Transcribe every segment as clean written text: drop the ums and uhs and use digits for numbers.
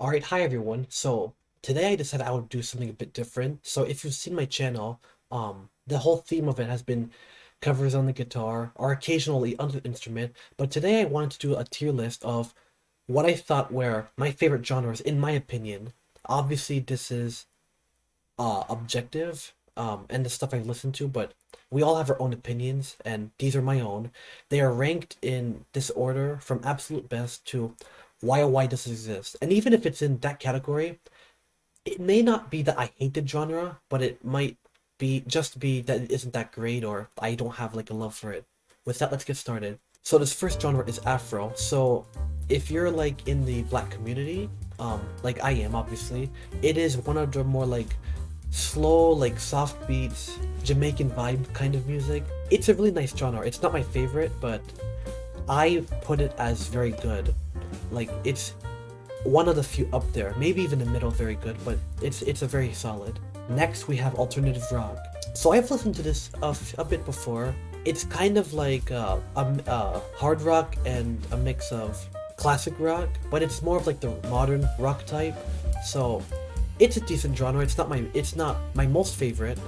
Alright, hi everyone. So today I decided I would do something a bit different. So if you've seen my channel, the whole theme of it has been covers on the guitar or occasionally on the instrument. But today I wanted to do a tier list of what I thought were my favorite genres in my opinion. Obviously this is objective, and the stuff I listen to, but we all have our own opinions, and these are my own. They are ranked in this order from absolute best to why does it exist? And even if it's in that category, it may not be that I hate the genre, but it might be that it isn't that great or I don't have like a love for it. With that, let's get started. So this first genre is Afro. So if you're like in the black community, like I am obviously, it is one of the more like slow, like soft beats, Jamaican vibe kind of music. It's a really nice genre. It's not my favorite, but I put it as very good. Like it's one of the few up there, maybe even the middle, very good, but it's a very solid. Next, we have alternative rock. So I've listened to this a bit before. It's kind of like hard rock and a mix of classic rock, but it's more of like the modern rock type. So it's a decent genre. It's not my most favorite,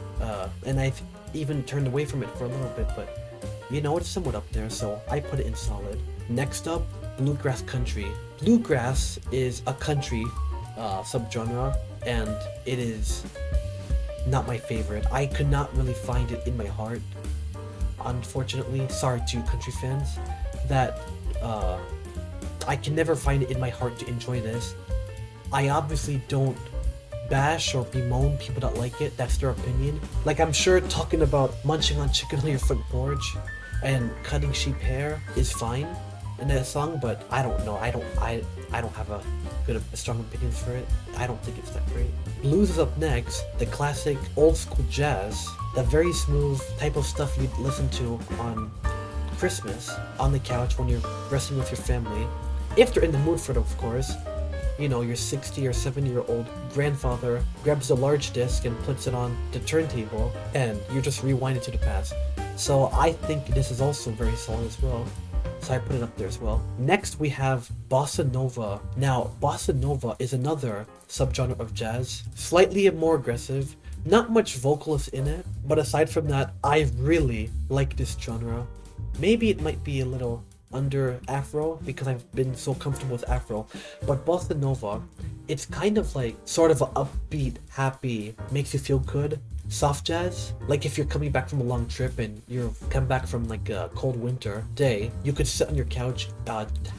and I've even turned away from it for a little bit, but you know, it's somewhat up there, so I put it in solid. Next up, bluegrass country. Bluegrass is a country subgenre, and it is not my favorite. I could not really find it in my heart, unfortunately. Sorry to country fans, that I can never find it in my heart to enjoy this. I obviously don't bash or bemoan people that like it. That's their opinion. Like, I'm sure talking about munching on chicken on your front porch and cutting sheep hair is fine in that song, but I don't know. I don't have a strong opinions for it. I don't think it's that great. Blues is up next. The classic old school jazz, the very smooth type of stuff you'd listen to on Christmas on the couch when you're resting with your family, if they're in the mood for it, of course. You know, your 60 or 70-year-old grandfather grabs a large disc and puts it on the turntable, and you just rewind it to the past. So I think this is also very solid as well. So I put it up there as well. Next, we have Bossa Nova. Now, Bossa Nova is another subgenre of jazz, slightly more aggressive, not much vocalist in it, but aside from that, I really like this genre. Maybe it might be a little under Afro because I've been so comfortable with Afro, but Bossa Nova, it's kind of like sort of an upbeat, happy, makes you feel good soft jazz. Like if you're coming back from a long trip and you're come back from like a cold winter day, you could sit on your couch,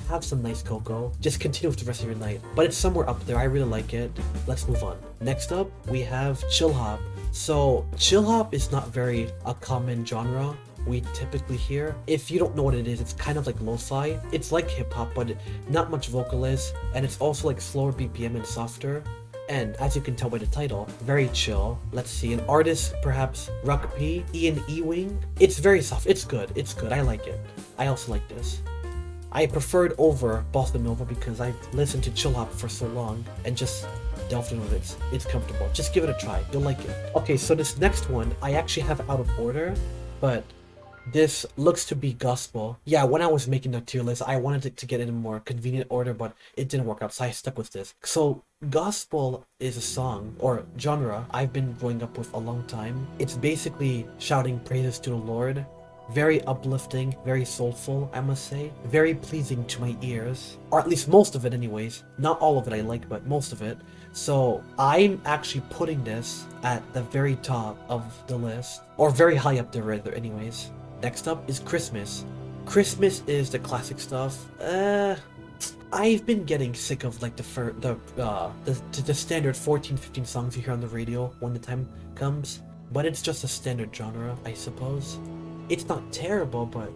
have some nice cocoa, just continue with the rest of your night. But it's somewhere up there. I really like it. Let's move on. Next up, we have chill hop. So chill hop is not very a common genre we typically hear. If you don't know what it is, it's kind of like lo-fi. It's like hip-hop, but not much vocalist, and it's also like slower BPM and softer. And as you can tell by the title, very chill. Let's see, an artist, perhaps Ruck P, Ian Ewing. It's very soft. It's good. It's good. I like it. I also like this. I preferred over Bossa Nova because I've listened to chill hop for so long and just delved into it. It's comfortable. Just give it a try. You'll like it. Okay, so this next one, I actually have it out of order, but this looks to be gospel. Yeah, when I was making the tier list, I wanted it to get in a more convenient order, but it didn't work out, so I stuck with this. So, gospel is a song, or genre, I've been growing up with a long time. It's basically shouting praises to the Lord. Very uplifting, very soulful, I must say. Very pleasing to my ears. Or at least most of it anyways. Not all of it I like, but most of it. So I'm actually putting this at the very top of the list. Or very high up there rather anyways. Next up is Christmas. Christmas is the classic stuff. I've been getting sick of like the standard 14, 15 songs you hear on the radio when the time comes. But it's just a standard genre, I suppose. It's not terrible, but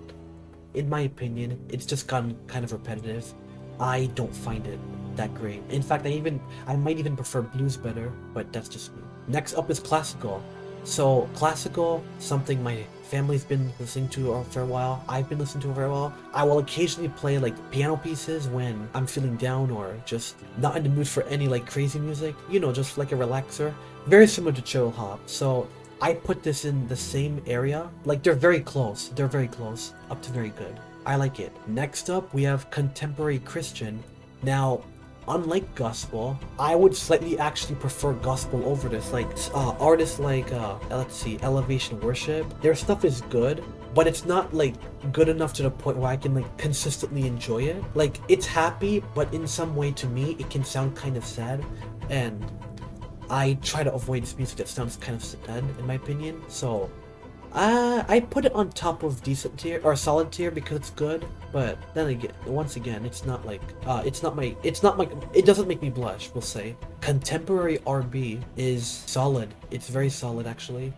in my opinion, it's just gotten kind of repetitive. I don't find it that great. In fact, I might even prefer blues better, but that's just me. Next up is classical. So classical, something my family's been listening to for a while. I've been listening to for a while. I will occasionally play like piano pieces when I'm feeling down or just not in the mood for any like crazy music. You know, just like a relaxer. Very similar to chill hop. So I put this in the same area. Like they're very close. They're very close. Up to very good. I like it. Next up, we have contemporary Christian. Now, unlike gospel, I would slightly actually prefer gospel over this. Like artists like let's see, Elevation Worship, their stuff is good, but it's not like good enough to the point where I can like consistently enjoy it. Like it's happy, but in some way to me it can sound kind of sad, and I try to avoid music that sounds kind of sad in my opinion. So I put it on top of decent tier or solid tier because it's good, but then again, once again, it's not like it's not my it doesn't make me blush, we'll say. Contemporary R&B is solid. It's very solid actually.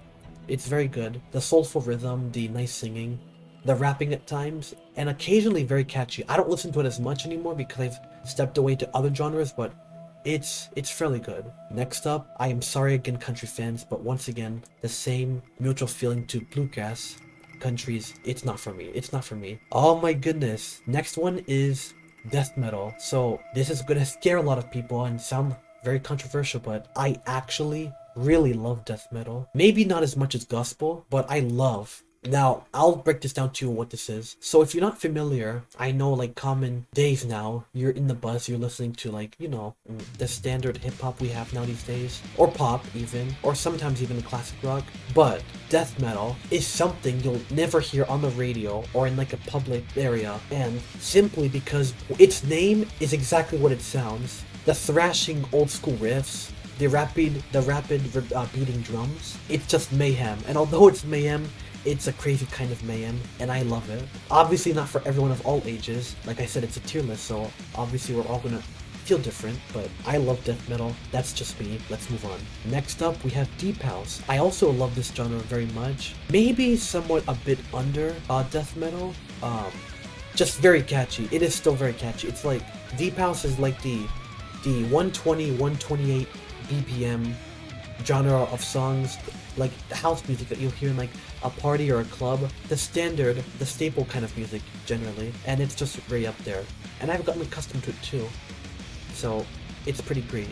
It's very good. The soulful rhythm, the nice singing, the rapping at times, and occasionally very catchy. I don't listen to it as much anymore because I've stepped away to other genres, but it's fairly good. Next up, I am sorry again country fans, but once again, the same mutual feeling to bluegrass countries. It's not for me. It's not for me. Oh my goodness. Next one is death metal. So this is gonna scare a lot of people and sound very controversial, but I actually really love death metal. Maybe not as much as gospel, but I love. Now, I'll break this down to you what this is. So if you're not familiar, I know like common days now, you're in the bus, you're listening to like, you know, the standard hip-hop we have now these days, or pop even, or sometimes even classic rock. But death metal is something you'll never hear on the radio or in like a public area, and simply because its name is exactly what it sounds. The thrashing old school riffs, the rapid beating drums, it's just mayhem. And although it's mayhem, it's a crazy kind of mayhem, and I love it. Obviously not for everyone of all ages. Like I said, it's a tier list, so obviously we're all gonna feel different, but I love death metal. That's just me. Let's move on. Next up, we have deep house. I also love this genre very much. Maybe somewhat a bit under death metal. Just very catchy. It is still very catchy. It's like, deep house is like the 120, 128 BPM genre of songs, like house music that you'll hear in like a party or a club, the staple kind of music generally, and it's just very up there. And I've gotten accustomed to it too, so it's pretty great.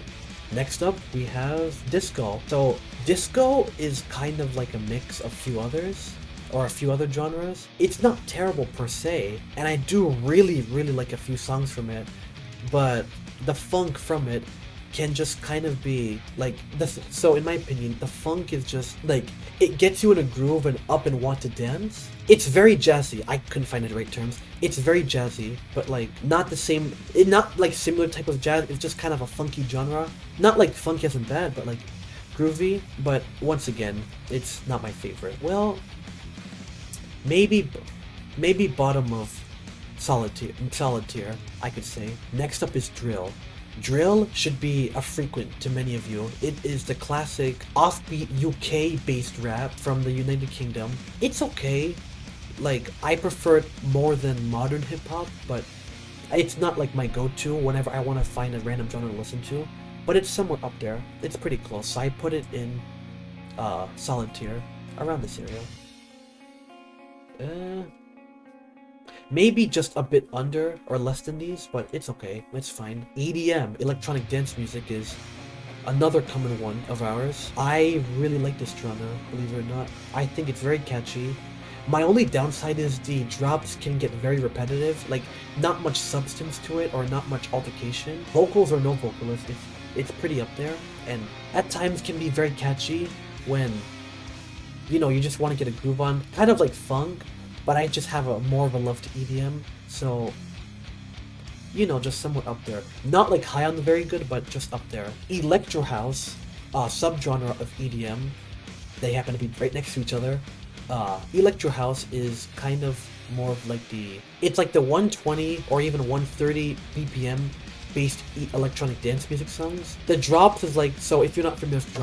Next up, we have disco. So disco is kind of like a mix of a few other genres. It's not terrible per se, and I do really like a few songs from it, but the funk from it can just kind of be like this. So in my opinion, the funk is just like, it gets you in a groove and up and want to dance. It's very jazzy. I couldn't find the right terms. It's very jazzy, but like not the same, not like similar type of jazz. It's just kind of a funky genre. Not like funky isn't bad, but like groovy. But once again, it's not my favorite. Well, maybe bottom of solid tier, I could say. Next up is drill. Drill should be a frequent to many of you. It is the classic offbeat UK-based rap from the United Kingdom. It's okay. Like, I prefer it more than modern hip-hop, but it's not like my go-to whenever I want to find a random genre to listen to. But it's somewhere up there. It's pretty close, so I put it in solid tier, around this area. Maybe just a bit under or less than these, but it's okay. It's fine. EDM, electronic dance music, is another common one of ours. I really like this genre, believe it or not. I think it's very catchy. My only downside is the drops can get very repetitive, like not much substance to it or not much altercation. Vocals or no vocalist, it's pretty up there, and at times can be very catchy when, you know, you just want to get a groove on, kind of like funk. But I just have more of a love to EDM, so, you know, just somewhat up there. Not like high on the very good, but just up there. Electro house, subgenre of EDM, they happen to be right next to each other. Electro house is kind of more of like it's like the 120 or even 130 BPM based electronic dance music songs. The drops is like, so if you're not familiar with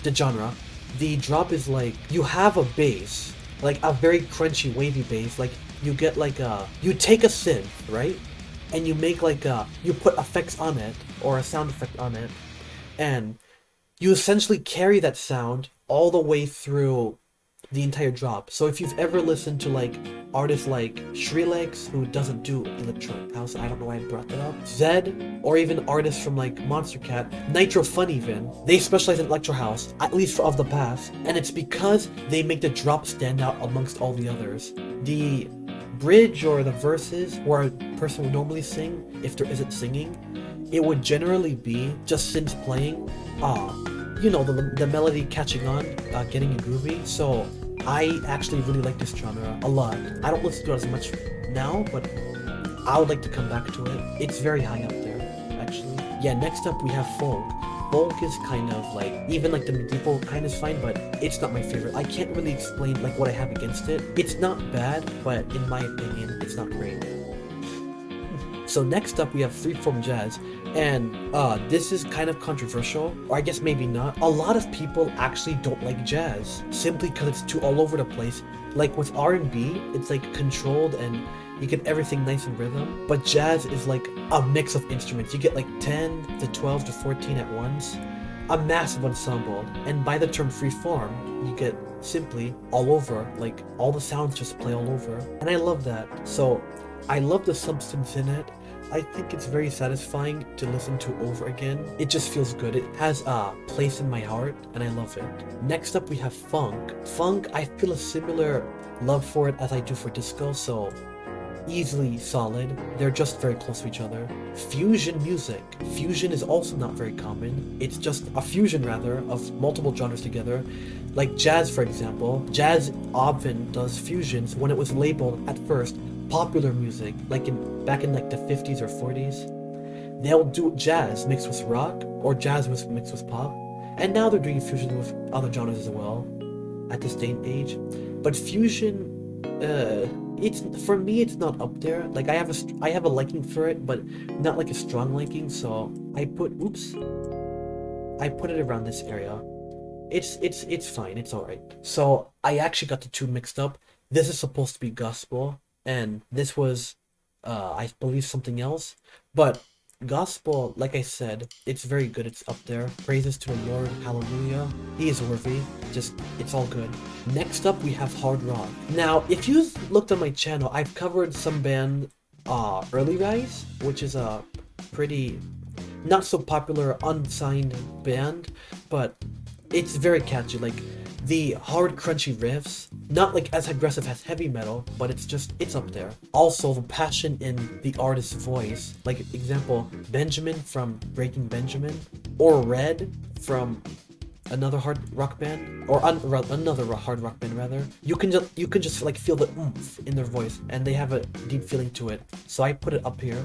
the genre, the drop is like, you have a bass, like a very crunchy wavy bass, like you get like you take a synth, right, and you make like you put effects on it or a sound effect on it, and you essentially carry that sound all the way through the entire drop. So if you've ever listened to like artists like Skrillex, who doesn't do electronic house, I don't know why I brought that up, Zed, or even artists from like Monster Cat, Nitro Fun even, they specialize in electro house, at least of the past, and it's because they make the drop stand out amongst all the others. The bridge or the verses where a person would normally sing, if there isn't singing, it would generally be just synths playing, you know, the melody catching on, getting groovy. So I actually really like this genre a lot. I don't listen to it as much now, but I would like to come back to it. It's very high up there, actually. Yeah, next up we have folk. Folk is kind of like, even like the medieval kind is fine, but it's not my favorite. I can't really explain like what I have against it. It's not bad, but in my opinion, it's not great. So next up we have freeform jazz, and this is kind of controversial, or I guess maybe not. A lot of people actually don't like jazz, simply because it's too all over the place. Like with R&B, it's like controlled and you get everything nice in rhythm, but jazz is like a mix of instruments. You get like 10 to 12 to 14 at once, a massive ensemble, and by the term freeform, you get simply all over, like all the sounds just play all over, and I love that. So I love the substance in it. I think it's very satisfying to listen to over again. It just feels good. It has a place in my heart, and I love it. Next up we have funk. Funk, I feel a similar love for it as I do for disco, so easily solid. They're just very close to each other. Fusion music. Fusion is also not very common. It's just a fusion, rather, of multiple genres together. Like jazz, for example. Jazz often does fusions when it was labeled at first popular music, like back in like the 50s or 40s. They'll do jazz mixed with rock, or jazz mixed with pop, and now they're doing fusion with other genres as well at this day and age. But fusion, it's, for me, it's not up there. Like I have a liking for it, but not like a strong liking. So I put it around this area. It's fine. It's all right. So I actually got the two mixed up. This is supposed to be gospel, and this was, I believe, something else. But gospel, like I said, it's very good. It's up there. Praises to the Lord. Hallelujah. He is worthy. Just, it's all good. Next up, we have hard rock. Now, if you looked on my channel, I've covered some band, Early Rise, which is a pretty not so popular unsigned band, but it's very catchy. Like the hard crunchy riffs, not like as aggressive as heavy metal, but it's up there. Also the passion in the artist's voice, like example Benjamin from Breaking Benjamin, or Red from another hard rock band, or another hard rock band rather. You can just like feel the oomph in their voice, and they have a deep feeling to it. So I put it up here.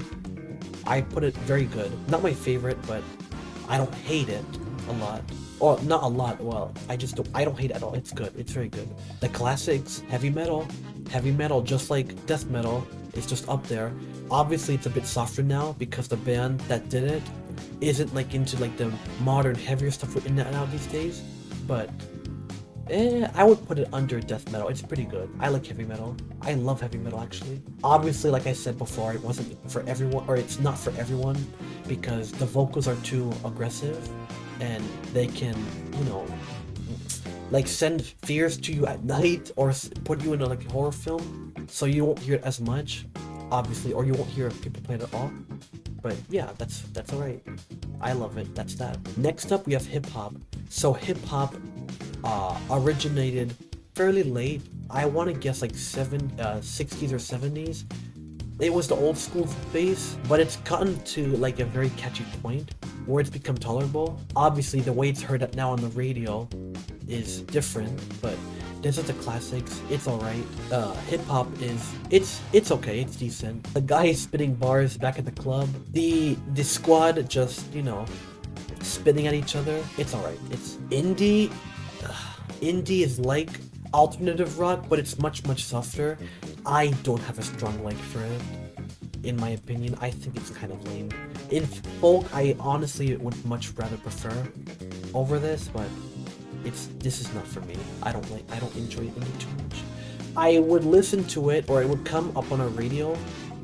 I put it very good. Not my favorite, but I don't hate it a lot. Or not a lot, well, I don't hate it at all. It's good, it's very good. The classics, heavy metal, just like death metal, is just up there. Obviously it's a bit softer now because the band that did it isn't like into like the modern heavier stuff we're in and out these days, but I would put it under death metal. It's pretty good. I like heavy metal. I love heavy metal actually. Obviously, like I said before, it wasn't for everyone, or it's not for everyone, because the vocals are too aggressive and they can, you know, like send fears to you at night or put you in a like horror film, so you won't hear it as much, obviously, or you won't hear people play it at all. But yeah, that's alright. I love it. That's that. Next up, we have hip hop. So hip hop originated fairly late. I want to guess like 60s or 70s. It was the old school bass, but it's gotten to like a very catchy point where it's become tolerable. Obviously, the way it's heard now on the radio is different, but this is the classics. It's alright. Hip hop is it's okay. It's decent. The guy spitting bars back at the club. The squad just, you know, spitting at each other. It's alright. It's indie. Indie is like alternative rock, but it's much softer. I don't have a strong like for it. In my opinion, I think it's kind of lame. In folk, I honestly would much rather prefer over this, but this is not for me. I don't enjoy indie too much. I would listen to it, or it would come up on a radio,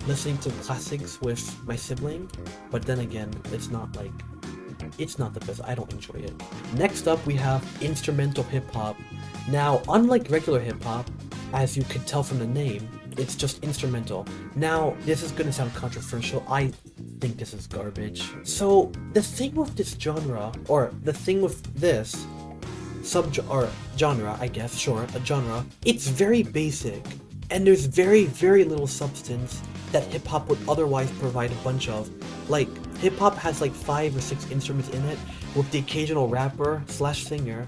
listening to classics with my sibling, but then again, it's not the best. I don't enjoy it. Next up, we have instrumental hip-hop. Now, unlike regular hip-hop, as you can tell from the name, it's just instrumental. Now, this is gonna sound controversial. I think this is garbage. So, the thing with this genre, or the thing with this genre, I guess, sure, a genre, it's very basic, and there's very little substance that hip-hop would otherwise provide a bunch of. Like, Hip hop has like 5 or 6 instruments in it, with the occasional rapper slash singer.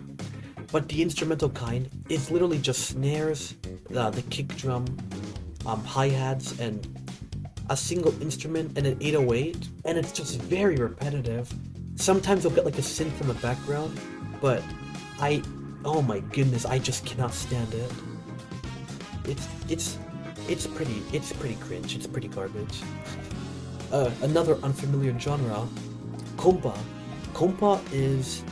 But the instrumental kind is literally just snares, the kick drum, hi-hats, and a single instrument and an 808, and it's just very repetitive. Sometimes you'll get like a synth in the background, but oh my goodness, I just cannot stand it. It's pretty cringe. It's pretty garbage. Another unfamiliar genre, compa. Compa is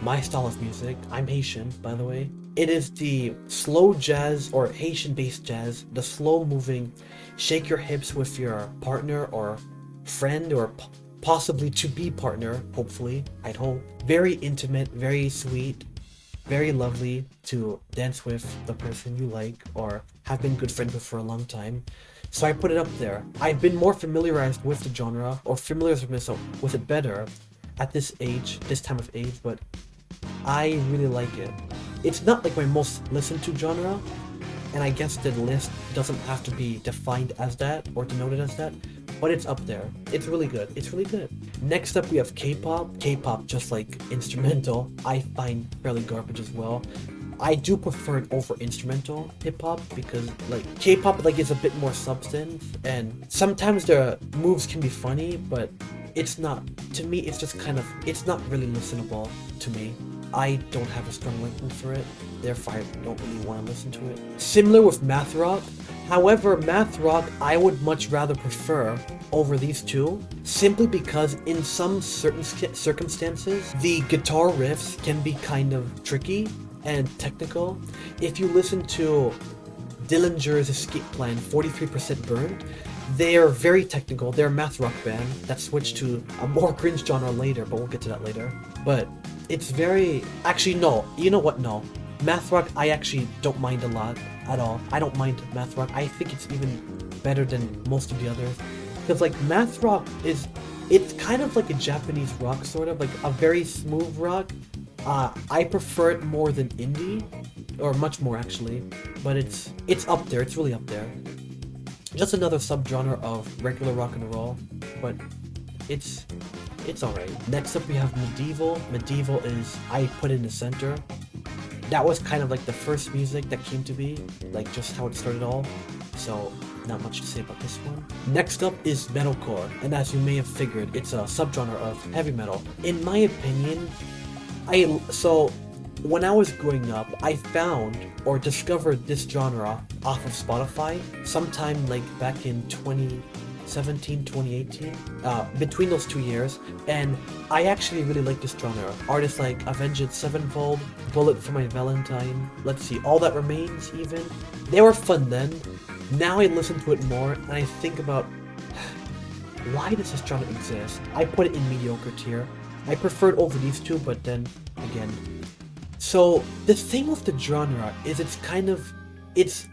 my style of music. I'm Haitian, by the way. It is the slow jazz or Haitian-based jazz, the slow-moving, shake your hips with your partner or friend or possibly to-be partner, hopefully, I'd hope. Very intimate, very sweet, very lovely to dance with the person you like or have been good friends with for a long time. So I put it up there. I've been more familiarized with the genre, or familiarized with it better at this time of age, but I really like it. It's not like my most listened to genre, and I guess the list doesn't have to be defined as that or denoted as that, but it's up there. It's really good. It's really good. Next up we have K-pop. K-pop, just like instrumental, I find fairly garbage as well. I do prefer it over instrumental hip-hop because like K-pop like is a bit more substance, and sometimes the moves can be funny, but it's not, to me it's just kind of, it's not really listenable to me. I don't have a strong liking for it, therefore I don't really want to listen to it. Similar with math rock. However, math rock I would much rather prefer over these two, simply because in some certain circumstances, the guitar riffs can be kind of tricky and technical. If you listen to Dillinger's Escape Plan 43% Burned, they are very technical. They're a math rock band that switched to a more cringe genre later, but we'll get to that later. But it's very... Actually, no. You know what? No. Math rock, I actually don't mind a lot at all. I don't mind math rock. I think it's even better than most of the others. Because, like, math rock is... It's kind of like a Japanese rock, sort of. Like, a very smooth rock. I prefer it more than indie. Or much more, actually. But it's up there. It's really up there. Just another subgenre of regular rock and roll. But it's alright. Next up we have medieval. Medieval is, I put in the center. That was kind of like the first music that came to be, like just how it started all. So not much to say about this one. Next up is metalcore, and as you may have figured, it's a subgenre of heavy metal. In my opinion, when I was growing up, I found or discovered this genre off of Spotify sometime like back in 2017, 2018, between those 2 years, and I actually really like this genre. Artists like Avenged Sevenfold, Bullet for My Valentine, let's see, All That Remains even. They were fun then. Now I listen to it more, and I think about, why does this genre exist? I put it in mediocre tier. I prefer it over these two, but then, again. So, the thing with the genre is it's kind of, it's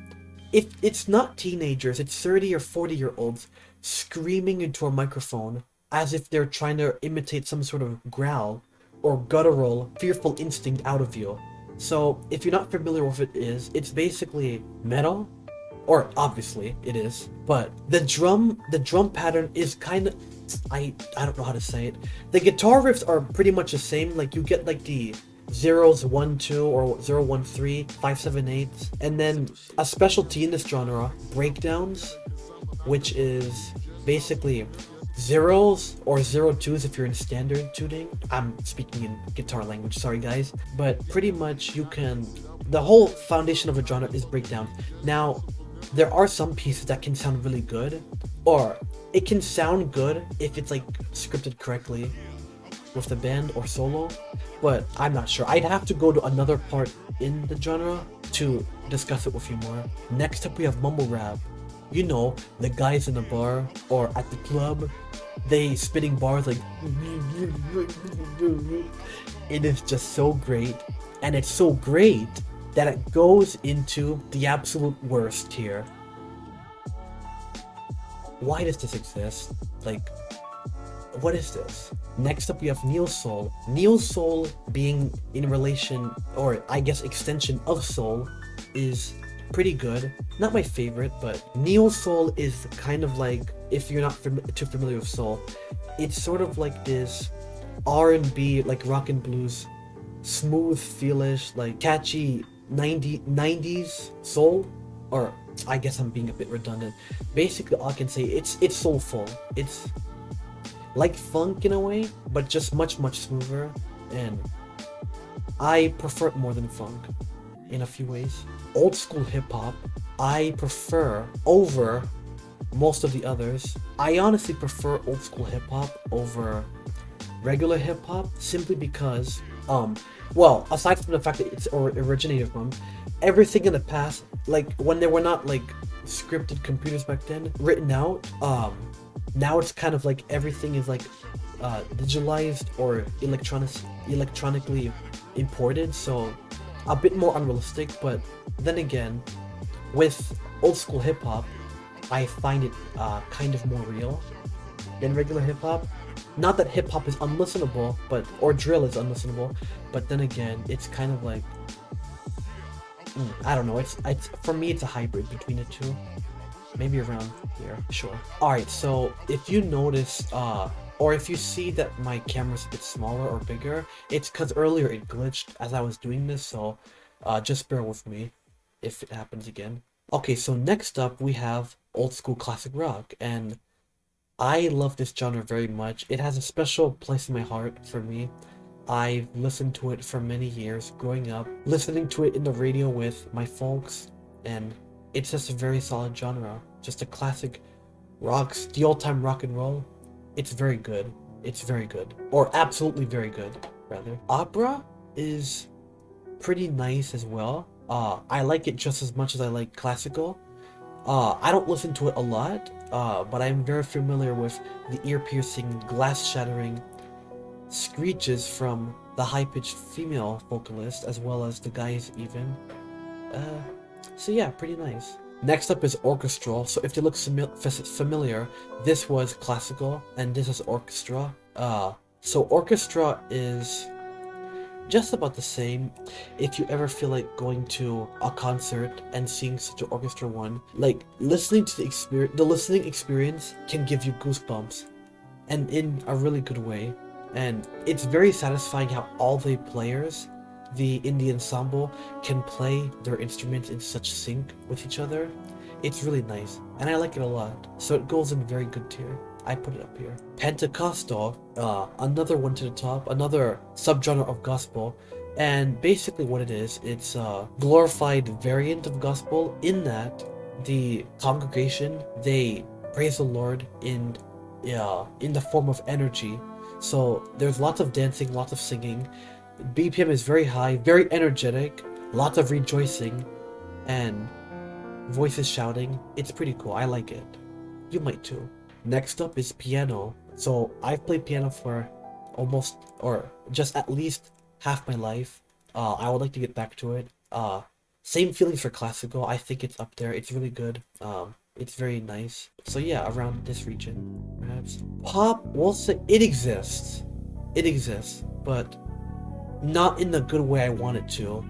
not teenagers, it's 30 or 40-year-olds screaming into a microphone as if they're trying to imitate some sort of growl or guttural, fearful instinct out of you. So, if you're not familiar with what it is, it's basically metal, or obviously it is, but the drum pattern is kind of, I don't know how to say it. The guitar riffs are pretty much the same, like you get like the zeros 1 2 or 0 1 3 5 7 8, and then a specialty in this genre, breakdowns, which is basically zeros or 0 2s if you're in standard tuning. I'm speaking in guitar language, sorry guys, but pretty much the whole foundation of a genre is breakdown. Now there are some pieces that can sound really good, or it can sound good if it's like scripted correctly with the band or solo, but I'm not sure. I'd have to go to another part in the genre to discuss it with you more. Next up we have mumble rap. You know, the guys in the bar or at the club, they spitting bars like it is just so great, and it's so great that it goes into the absolute worst tier. Why does this exist? Like, what is this? Next up we have neo soul. Neo soul, being in relation, or I guess extension of soul, is pretty good. Not my favorite, but neo soul is kind of like, if you're not too familiar with soul, it's sort of like this R&B, like rock and blues, smooth feelish, like catchy 90s soul, or I guess I'm being a bit redundant. Basically, all I can say, it's soulful. It's like funk in a way, but just much smoother, and I prefer it more than funk in a few ways. Old school hip hop, I prefer over most of the others. I honestly prefer old school hip hop over regular hip hop simply because, well, aside from the fact that it's originated from, everything in the past, like when there were not like scripted computers back then, written out, now it's kind of like everything is like digitalized or electronically imported, so a bit more unrealistic. But then again, with old school hip hop, I find it kind of more real than regular hip hop. Not that hip hop is unlistenable, or drill is unlistenable, but then again, it's kind of like, I don't know. It's for me, it's a hybrid between the two. Maybe around here, sure. All right, so if you notice, or if you see that my camera's a bit smaller or bigger, it's because earlier it glitched as I was doing this, so just bear with me if it happens again. Okay, so next up we have old school classic rock, and I love this genre very much. It has a special place in my heart for me. I've listened to it for many years growing up, listening to it in the radio with my folks, and it's just a very solid genre. Just a classic rocks, the old-time rock and roll. It's very good. It's very good. Or absolutely very good, rather. Opera is pretty nice as well. I like it just as much as I like classical. I don't listen to it a lot, but I'm very familiar with the ear-piercing, glass-shattering screeches from the high-pitched female vocalist, as well as the guys even. So yeah, pretty nice. Next up is orchestral. So if they look familiar, this was classical, and this is orchestra. So orchestra is just about the same. If you ever feel like going to a concert and seeing such an orchestra one, like listening to the listening experience can give you goosebumps, and in a really good way. And it's very satisfying how all the players in the ensemble can play their instruments in such sync with each other. It's really nice, and I like it a lot. So it goes in very good tier. I put it up here. Pentecostal, another one to the top, another subgenre of gospel, and basically what it is, it's a glorified variant of gospel in that the congregation, they praise the Lord in the form of energy. So there's lots of dancing, lots of singing. BPM is very high, very energetic, lots of rejoicing, and voices shouting. It's pretty cool. I like it. You might too. Next up is piano. So I've played piano for almost, or just at least half my life. I would like to get back to it. Same feelings for classical. I think it's up there. It's really good. It's very nice. So yeah, around this region, perhaps. Pop, we'll say it exists. It exists, but not in the good way I want it to.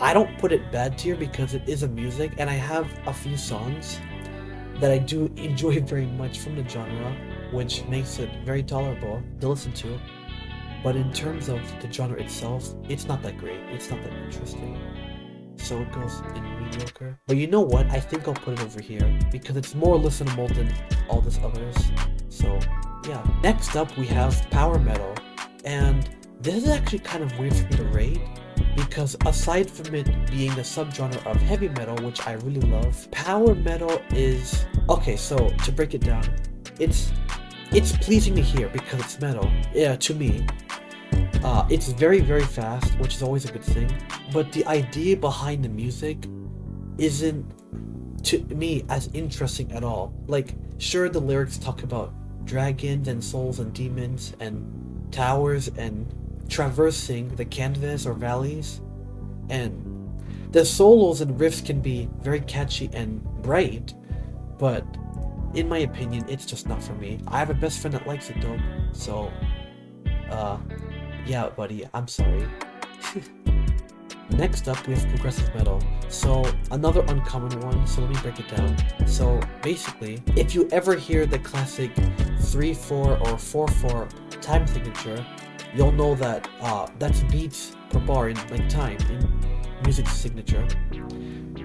I don't put it bad tier because it is a music, and I have a few songs that I do enjoy very much from the genre, which makes it very tolerable to listen to. But in terms of the genre itself, it's not that great. It's not that interesting. So it goes in mediocre. But you know what? I think I'll put it over here because it's more listenable than all this others. So yeah. Next up we have power metal. And this is actually kind of weird for me to rate because aside from it being a subgenre of heavy metal, which I really love, power metal is... Okay, so to break it down, it's pleasing to hear because it's metal. Yeah, to me. It's very, very fast, which is always a good thing. But the idea behind the music isn't, to me, as interesting at all. Like, sure, the lyrics talk about dragons and souls and demons and towers and traversing the canvas or valleys, and the solos and riffs can be very catchy and bright, but in my opinion, it's just not for me. I have a best friend that likes it though, so yeah, buddy, I'm sorry. Next up, we have progressive metal. So another uncommon one, so let me break it down. So basically, if you ever hear the classic 3/4 or 4/4 time signature, you'll know that that's beats per bar in like time in music signature.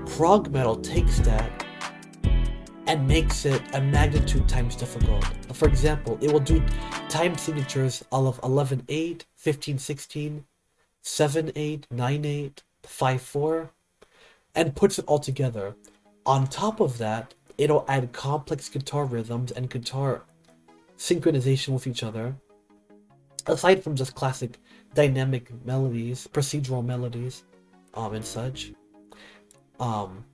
Prog metal takes that and makes it a magnitude times difficult. For example, it will do time signatures of 11/8, 15/16, 7/8, 9/8, 5/4, and puts it all together. On top of that, it'll add complex guitar rhythms and guitar synchronization with each other, aside from just classic dynamic melodies, procedural melodies, and such.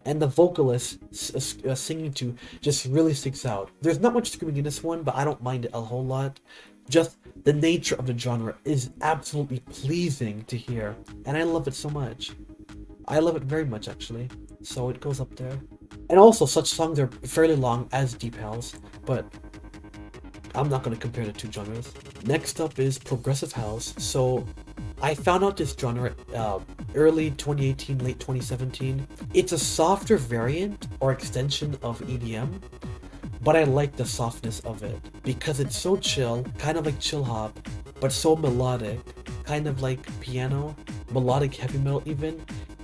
And the vocalist singing to just really sticks out. There's not much screaming in this one, but I don't mind it a whole lot. Just the nature of the genre is absolutely pleasing to hear, and I love it so much. I love it very much, actually. So it goes up there. And also, such songs are fairly long as Deep House, but I'm not going to compare the two genres. Next up is Progressive House. So I found out this genre early 2018, late 2017. It's a softer variant or extension of EDM, but I like the softness of it because it's so chill, kind of like chill hop, but so melodic, kind of like piano, melodic heavy metal even.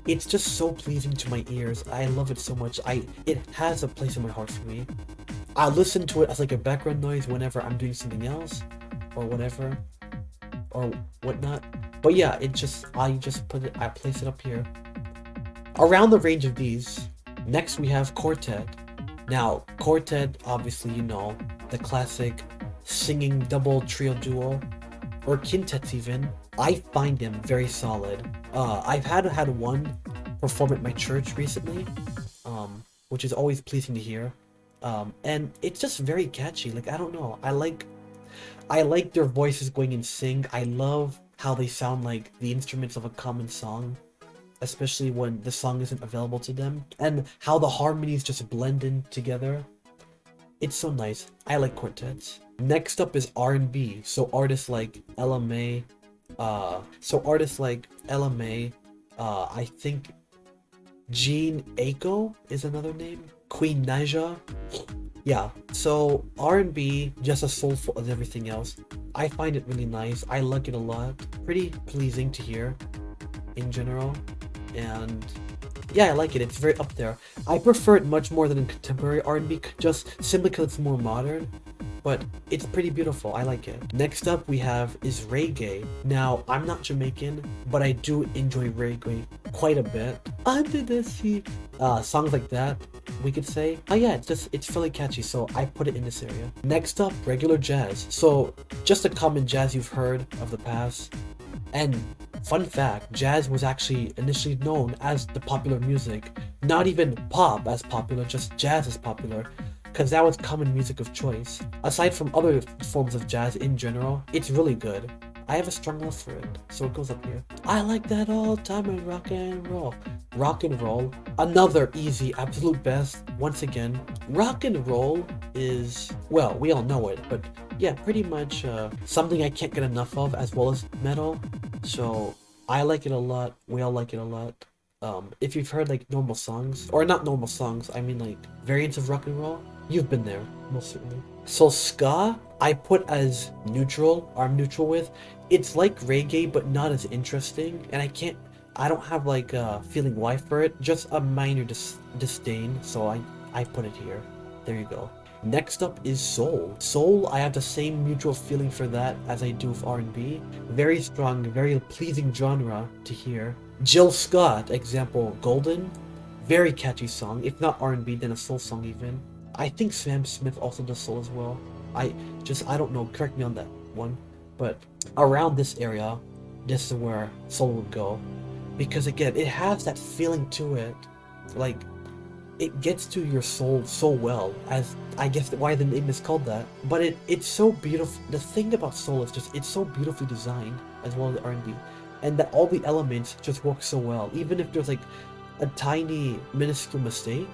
It's just so pleasing to my ears. I love it so much. It has a place in my heart for me. I listen to it as like a background noise whenever I'm doing something else or whatever or whatnot. But yeah, I place it up here. Around the range of these, next we have Quartet. Now, Quartet, obviously, you know, the classic singing double trio duo, or quintets even. I find them very solid. I've had one perform at my church recently, which is always pleasing to hear. And it's just very catchy. Like, I don't know. I like their voices going in sync. I love how they sound like the instruments of a common song, especially when the song isn't available to them, and how the harmonies just blend in together. It's so nice. I like quartets. Next up is R&B. So artists like LMA, I think Jean Aiko is another name. Queen Naja. Yeah, so R&B, just as soulful as everything else. I find it really nice. I like it a lot. Pretty pleasing to hear in general. And yeah, I like it. It's very up there. I prefer it much more than in contemporary R&B, just simply because it's more modern. But it's pretty beautiful. I like it. Next up we have is reggae. Now, I'm not Jamaican, but I do enjoy reggae quite a bit. Under the sea. Songs like that, we could say. Oh yeah, it's really catchy, so I put it in this area. Next up, regular jazz. So, just a common jazz you've heard of the past. And fun fact, jazz was actually initially known as the popular music. Not even pop as popular, just jazz as popular, because that was common music of choice. Aside from other forms of jazz in general, it's really good. I have a strong love for it, so it goes up here. I like that all time in rock and roll. Rock and roll, another easy, absolute best. Once again, rock and roll is, well, we all know it, but yeah, pretty much something I can't get enough of, as well as metal. So I like it a lot. We all like it a lot. If you've heard like normal songs, or not normal songs, I mean like variants of rock and roll, you've been there, most certainly. So ska, I put as neutral, or I'm neutral with. It's like reggae, but not as interesting, and I don't have like a feeling why for it, just a minor disdain, so I put it here. There you go. Next up is soul. Soul, I have the same mutual feeling for that as I do with R&B. Very strong, very pleasing genre to hear. Jill Scott, example, Golden. Very catchy song, if not R&B, then a soul song even. I think Sam Smith also does soul as well. I don't know, correct me on that one. But around this area, this is where soul would go. Because again, it has that feeling to it. Like, it gets to your soul so well, as I guess why the name is called that. But it's so beautiful. The thing about soul is just, it's so beautifully designed, as well as R&B. And that all the elements just work so well. Even if there's like a tiny, minuscule mistake,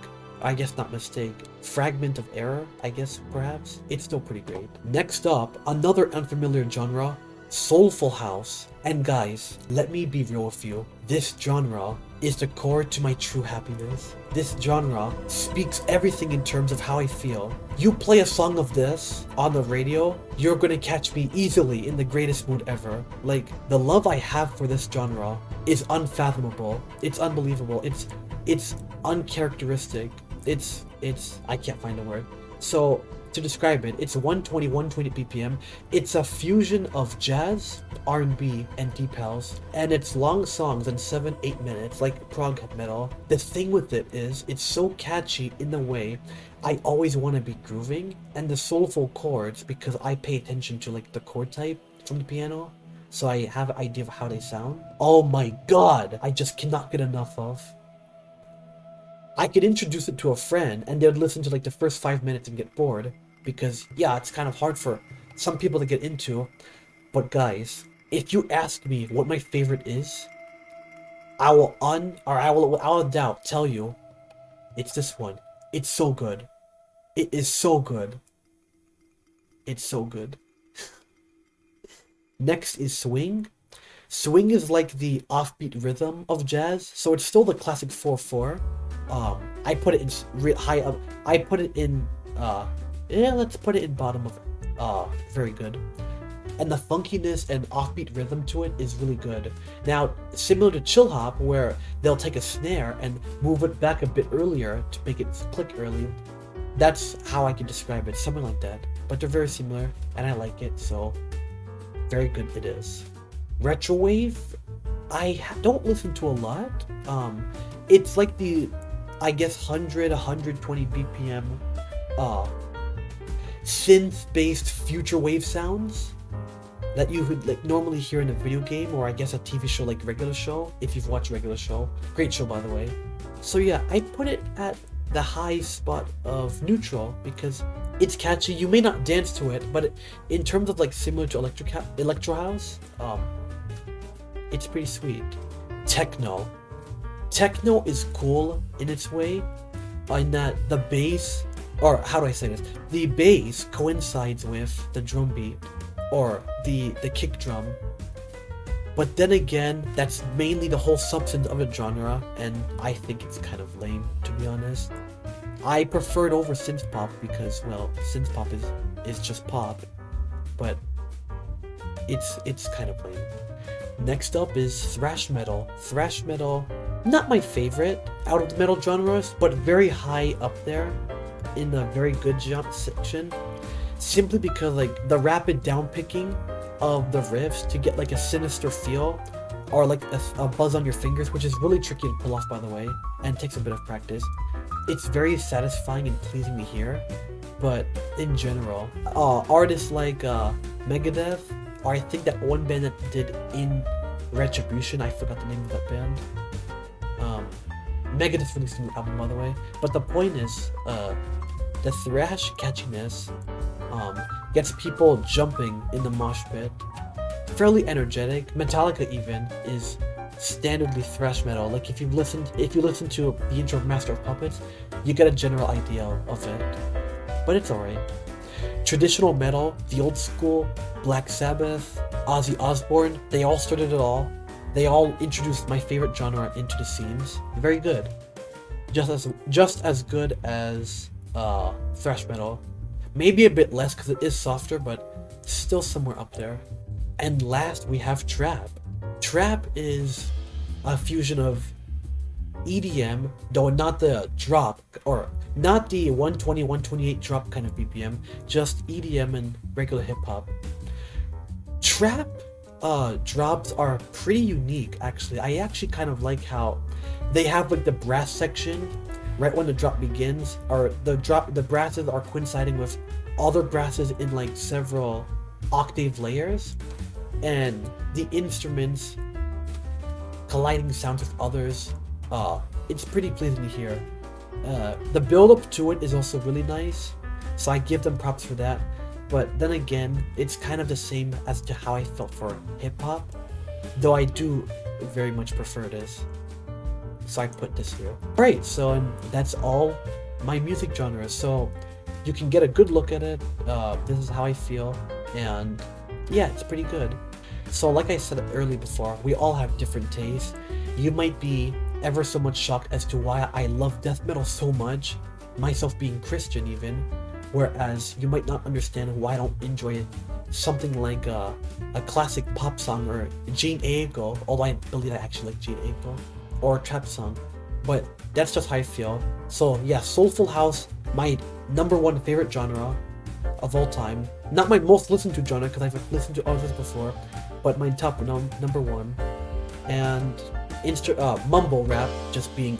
I guess not mistake, fragment of error, I guess perhaps, it's still pretty great. Next up, another unfamiliar genre, soulful house. And guys, let me be real with you. This genre is the core to my true happiness. This genre speaks everything in terms of how I feel. You play a song of this on the radio, you're gonna catch me easily in the greatest mood ever. Like, the love I have for this genre is unfathomable. It's unbelievable. It's uncharacteristic. It's I can't find a word. So to describe it, it's 120 BPM. It's a fusion of jazz, R&B, and deep house, and it's long songs in 7-8 minutes, like prog metal. The thing with it is, it's so catchy in the way I always want to be grooving, and the soulful chords, because I pay attention to like the chord type from the piano, so I have an idea of how they sound. Oh my god, I just cannot get enough of. I could introduce it to a friend and they'd listen to like the first 5 minutes and get bored, because yeah, it's kind of hard for some people to get into. But guys, if you ask me what my favorite is, I will without a doubt tell you it's this one. It's so good. It is so good. It's so good. Next is swing. Swing is like the offbeat rhythm of jazz, so it's still the classic 4/4. I put it in high up. I put it in, let's put it in bottom of, very good. And the funkiness and offbeat rhythm to it is really good. Now, similar to chill hop, where they'll take a snare and move it back a bit earlier to make it click early, that's how I can describe it, something like that. But they're very similar, and I like it, so very good it is. Retrowave, I don't listen to a lot. It's like the, I guess, 120 BPM synth-based future wave sounds that you would like normally hear in a video game, or I guess a TV show like Regular Show, if you've watched Regular Show. Great show, by the way. So yeah, I put it at the high spot of neutral because it's catchy. You may not dance to it, but in terms of like similar to electro house, it's pretty sweet. Techno. Techno is cool in its way, in that the bass, or how do I say this? The bass coincides with the drum beat, or the kick drum. But then again, that's mainly the whole substance of the genre, and I think it's kind of lame, to be honest. I prefer it over synth pop because, well, synth pop is just pop, but it's kind of lame. Next up is thrash metal. Thrash metal, not my favorite out of the metal genres, but very high up there in the very good jump section, simply because like the rapid downpicking of the riffs to get like a sinister feel, or like a buzz on your fingers, which is really tricky to pull off, by the way, and takes a bit of practice. It's very satisfying and pleasing to hear, but in general, artists like Megadeth, or I think that one band that did In Retribution, I forgot the name of that band. Megadeth released a new album, by the way. But the point is, the thrash catchiness gets people jumping in the mosh pit. Fairly energetic. Metallica even is standardly thrash metal. Like if you listen to the intro of Master of Puppets, you get a general idea of it. But it's alright. Traditional metal, the old school, Black Sabbath, Ozzy Osbourne, they all started it all. They all introduced my favorite genre into the scenes. Very good. Just as good as thrash metal. Maybe a bit less because it is softer, but still somewhere up there. And last we have trap. Trap is a fusion of EDM, though not the drop, or not the 120, 128 drop kind of BPM, just EDM and regular hip hop. Trap drops are pretty unique, actually. I actually kind of like how they have like the brass section right when the drop begins, or the brasses are coinciding with other brasses in like several octave layers, and the instruments colliding sounds with others. It's pretty pleasing to hear. The build up to it is also really nice, so I give them props for that. But then again, it's kind of the same as to how I felt for hip hop, though I do very much prefer this. So I put this here. Alright, so that's all my music genres. So you can get a good look at it. This is how I feel, and yeah, it's pretty good. So like I said earlier before, we all have different tastes. You might be ever so much shocked as to why I love death metal so much, myself being Christian even, whereas you might not understand why I don't enjoy something like a classic pop song or Jane Eagle, although I believe I actually like Jane Eagle, or a trap song. But that's just how I feel. So yeah, Soulful House, my #1 favorite genre of all time. Not my most listened to genre because I've listened to others before, but my top #1. And mumble rap just being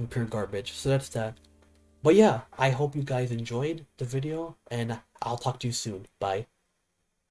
pure garbage. So that's that. But yeah, I hope you guys enjoyed the video, and I'll talk to you soon. Bye.